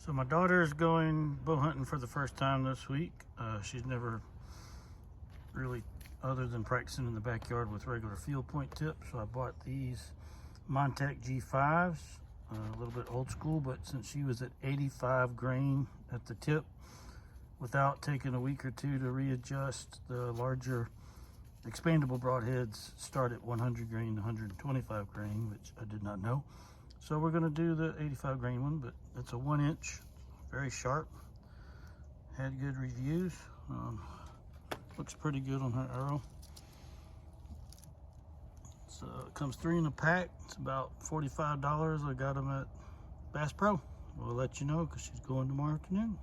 So my daughter is going bow hunting for the first time this week. She's never really, other than practicing in the backyard with regular field point tips. So I bought these Montec G5s, a little bit old school, but since she was at 85 grain at the tip, without taking a week or two to readjust, the larger expandable broadheads start at 100 grain, 125 grain, which I did not know. So we're going to do the 85 grain one, but it's a 1 inch, very sharp. Had good reviews. Looks pretty good on her arrow. So it comes 3 in a pack. It's about $45. I got them at Bass Pro. We'll let you know because she's going tomorrow afternoon.